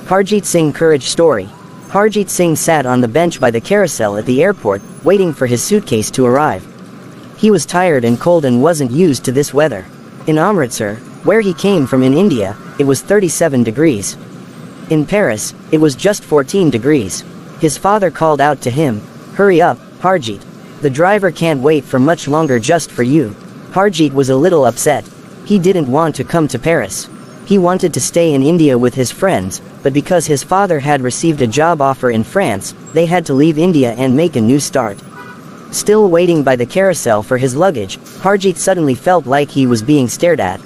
Harjit Singh Courage Story. Harjit Singh sat on the bench by the carousel at the airport, waiting for his suitcase to arrive. He was tired and cold and wasn't used to this weather. In Amritsar, where he came from in India, it was 37 degrees. In Paris, it was just 14 degrees. His father called out to him, "Hurry up, Harjit. The driver can't wait for much longer just for you." Harjit was a little upset. He didn't want to come to Paris. He wanted to stay in India with his friends, but because his father had received a job offer in France, they had to leave India and make a new start. Still waiting by the carousel for his luggage, Harjit suddenly felt like he was being stared at.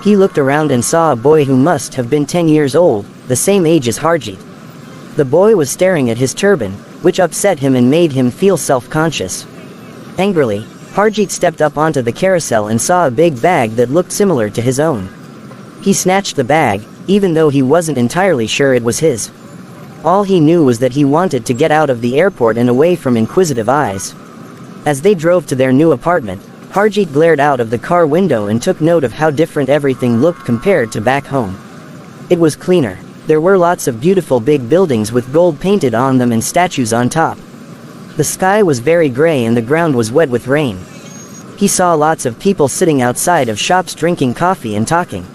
He looked around and saw a boy who must have been 10 years old, the same age as Harjit. The boy was staring at his turban, which upset him and made him feel self-conscious. Angrily, Harjit stepped up onto the carousel and saw a big bag that looked similar to his own. He snatched the bag, even though he wasn't entirely sure it was his. All he knew was that he wanted to get out of the airport and away from inquisitive eyes. As they drove to their new apartment, Harjit glared out of the car window and took note of how different everything looked compared to back home. It was cleaner. There were lots of beautiful big buildings with gold painted on them and statues on top. The sky was very gray and the ground was wet with rain. He saw lots of people sitting outside of shops drinking coffee and talking.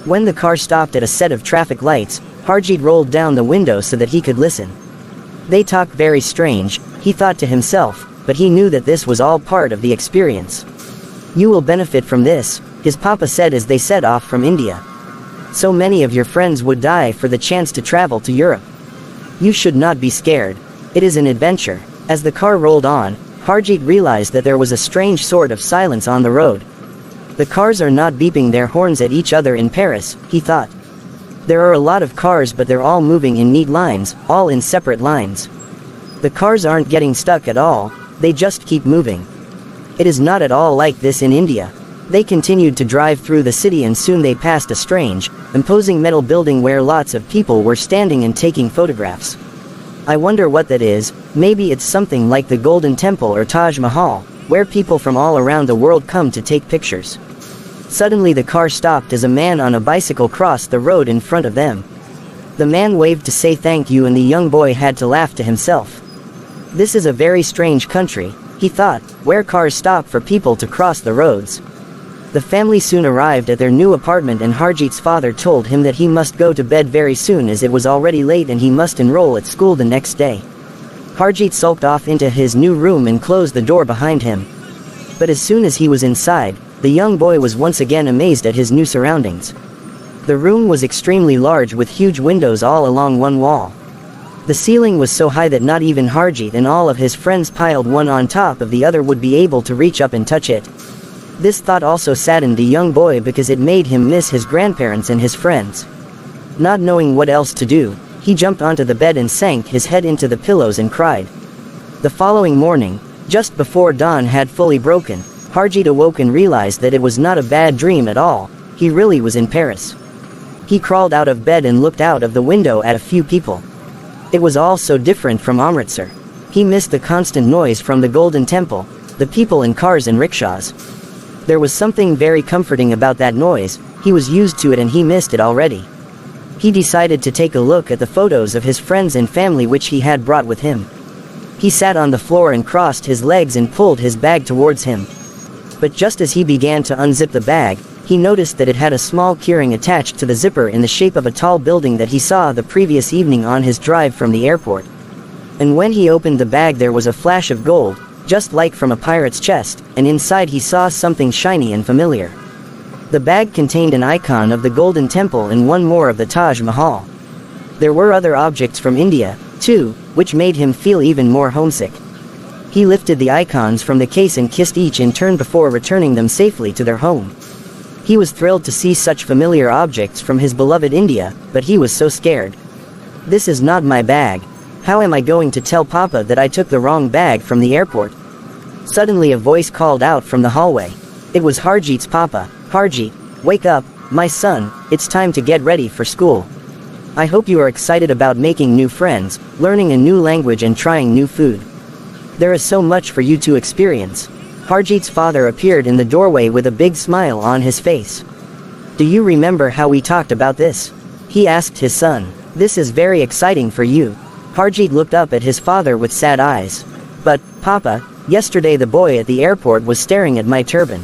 When the car stopped at a set of traffic lights, Harjit rolled down the window so that he could listen. They talk very strange, he thought to himself, but he knew that this was all part of the experience. "You will benefit from this," his papa said as they set off from India. "So many of your friends would die for the chance to travel to Europe. You should not be scared. It is an adventure." As the car rolled on, Harjit realized that there was a strange sort of silence on the road. The cars are not beeping their horns at each other in Paris, he thought. There are a lot of cars but they're all moving in neat lines, all in separate lines. The cars aren't getting stuck at all, they just keep moving. It is not at all like this in India. They continued to drive through the city and soon they passed a strange, imposing metal building where lots of people were standing and taking photographs. "I wonder what that is. Maybe it's something like the Golden Temple or Taj Mahal, where people from all around the world come to take pictures." Suddenly the car stopped as a man on a bicycle crossed the road in front of them. The man waved to say thank you and the young boy had to laugh to himself. This is a very strange country, he thought, where cars stop for people to cross the roads. The family soon arrived at their new apartment and Harjit's father told him that he must go to bed very soon as it was already late and he must enroll at school the next day. Harjit sulked off into his new room and closed the door behind him. But as soon as he was inside, the young boy was once again amazed at his new surroundings. The room was extremely large with huge windows all along one wall. The ceiling was so high that not even Harjit and all of his friends piled one on top of the other would be able to reach up and touch it. This thought also saddened the young boy because it made him miss his grandparents and his friends. Not knowing what else to do, he jumped onto the bed and sank his head into the pillows and cried. The following morning, just before dawn had fully broken, Harjit awoke and realized that it was not a bad dream at all, he really was in Paris. He crawled out of bed and looked out of the window at a few people. It was all so different from Amritsar. He missed the constant noise from the Golden Temple, the people in cars and rickshaws. There was something very comforting about that noise, he was used to it and he missed it already. He decided to take a look at the photos of his friends and family which he had brought with him. He sat on the floor and crossed his legs and pulled his bag towards him. But just as he began to unzip the bag, he noticed that it had a small keyring attached to the zipper in the shape of a tall building that he saw the previous evening on his drive from the airport. And when he opened the bag there was a flash of gold, just like from a pirate's chest, and inside he saw something shiny and familiar. The bag contained an icon of the Golden Temple and one more of the Taj Mahal. There were other objects from India, too, which made him feel even more homesick. He lifted the icons from the case and kissed each in turn before returning them safely to their home. He was thrilled to see such familiar objects from his beloved India, but he was so scared. "This is not my bag. How am I going to tell Papa that I took the wrong bag from the airport?" Suddenly a voice called out from the hallway. It was Harjit's papa. "Harjit, wake up, my son, it's time to get ready for school. I hope you are excited about making new friends, learning a new language and trying new food. There is so much for you to experience." Harjit's father appeared in the doorway with a big smile on his face. "Do you remember how we talked about this?" he asked his son. This is very exciting for you. Harjit looked up at his father with sad eyes. But, Papa, yesterday the boy at the airport was staring at my turban.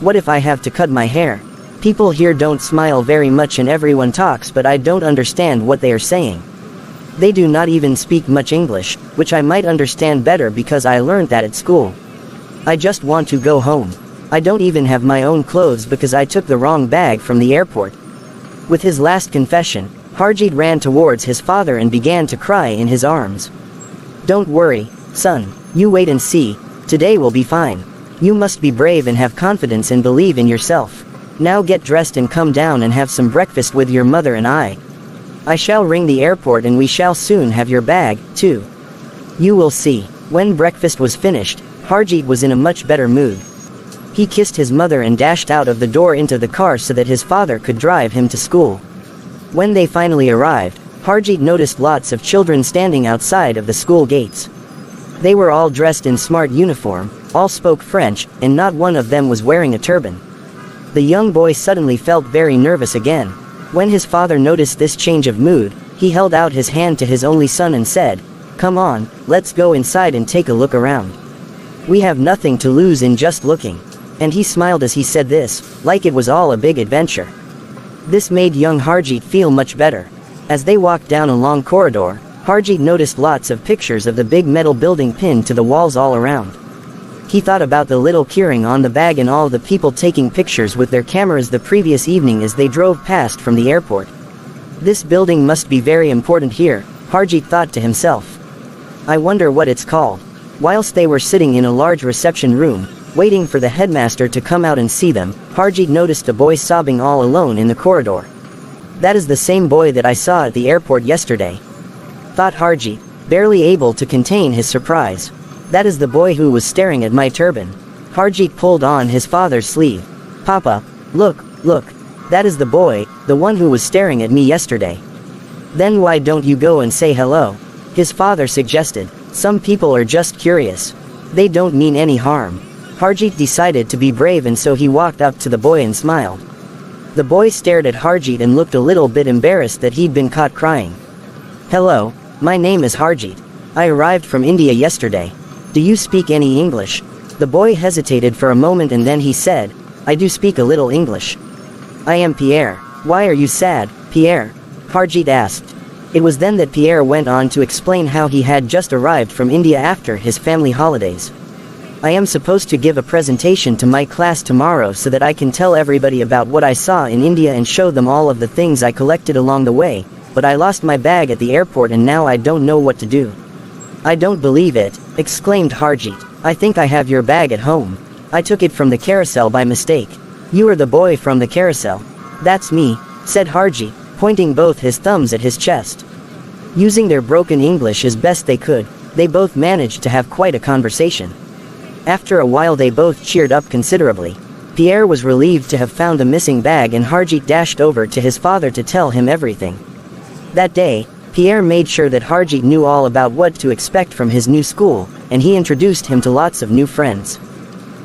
What if I have to cut my hair? People here don't smile very much and everyone talks, but I don't understand what they are saying. They do not even speak much English, which I might understand better because I learned that at school. I just want to go home. I don't even have my own clothes because I took the wrong bag from the airport. With his last confession, Harjit ran towards his father and began to cry in his arms. Don't worry, son, you wait and see, today will be fine. You must be brave and have confidence and believe in yourself. Now get dressed and come down and have some breakfast with your mother and I. I shall ring the airport and we shall soon have your bag, too. You will see. When breakfast was finished, Harjit was in a much better mood. He kissed his mother and dashed out of the door into the car so that his father could drive him to school. When they finally arrived, Harjit noticed lots of children standing outside of the school gates. They were all dressed in smart uniform, all spoke French, and not one of them was wearing a turban. The young boy suddenly felt very nervous again. When his father noticed this change of mood, he held out his hand to his only son and said, "Come on, let's go inside and take a look around. We have nothing to lose in just looking." And he smiled as he said this, like it was all a big adventure. This made young Harjit feel much better. As they walked down a long corridor, Harjit noticed lots of pictures of the big metal building pinned to the walls all around. He thought about the little keyring on the bag and all the people taking pictures with their cameras the previous evening as they drove past from the airport. This building must be very important here, Harjit thought to himself. I wonder what it's called. Whilst they were sitting in a large reception room, waiting for the headmaster to come out and see them, Harjit noticed a boy sobbing all alone in the corridor. That is the same boy that I saw at the airport yesterday, thought Harjit, barely able to contain his surprise. That is the boy who was staring at my turban. Harjit pulled on his father's sleeve. Papa, look, that is the boy, the one who was staring at me yesterday. Then why don't you go and say hello? His father suggested. Some people are just curious. They don't mean any harm. Harjit decided to be brave and so he walked up to the boy and smiled. The boy stared at Harjit and looked a little bit embarrassed that he'd been caught crying. Hello, my name is Harjit. I arrived from India yesterday. Do you speak any English? The boy hesitated for a moment and then he said, I do speak a little English. I am Pierre. Why are you sad, Pierre? Harjit asked. It was then that Pierre went on to explain how he had just arrived from India after his family holidays. I am supposed to give a presentation to my class tomorrow so that I can tell everybody about what I saw in India and show them all of the things I collected along the way, but I lost my bag at the airport and now I don't know what to do. I don't believe it, exclaimed Harjit. I think I have your bag at home. I took it from the carousel by mistake. You are the boy from the carousel. That's me, said Harjit, pointing both his thumbs at his chest. Using their broken English as best they could, they both managed to have quite a conversation. After a while they both cheered up considerably. Pierre was relieved to have found the missing bag and Harjit dashed over to his father to tell him everything. That day, Pierre made sure that Harjit knew all about what to expect from his new school, and he introduced him to lots of new friends.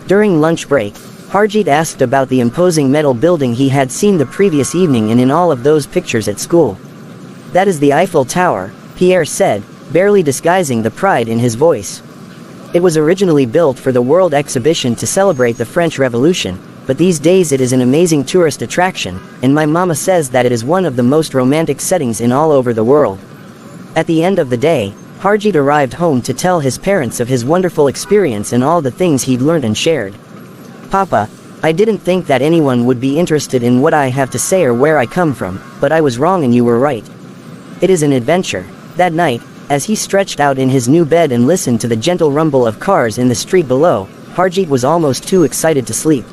During lunch break, Harjit asked about the imposing metal building he had seen the previous evening and in all of those pictures at school. That is the Eiffel Tower, Pierre said, barely disguising the pride in his voice. It was originally built for the World Exhibition to celebrate the French Revolution, but these days it is an amazing tourist attraction, and my mama says that it is one of the most romantic settings in all over the world. At the end of the day, Harjit arrived home to tell his parents of his wonderful experience and all the things he'd learned and shared. Papa, I didn't think that anyone would be interested in what I have to say or where I come from, but I was wrong and you were right. It is an adventure. That night, as he stretched out in his new bed and listened to the gentle rumble of cars in the street below, Harjit was almost too excited to sleep.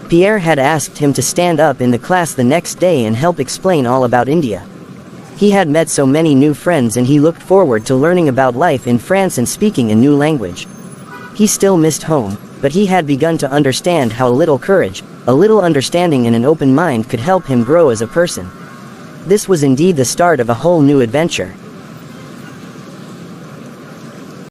Pierre had asked him to stand up in the class the next day and help explain all about India. He had met so many new friends and he looked forward to learning about life in France and speaking a new language. He still missed home, but he had begun to understand how a little courage, a little understanding and an open mind could help him grow as a person. This was indeed the start of a whole new adventure.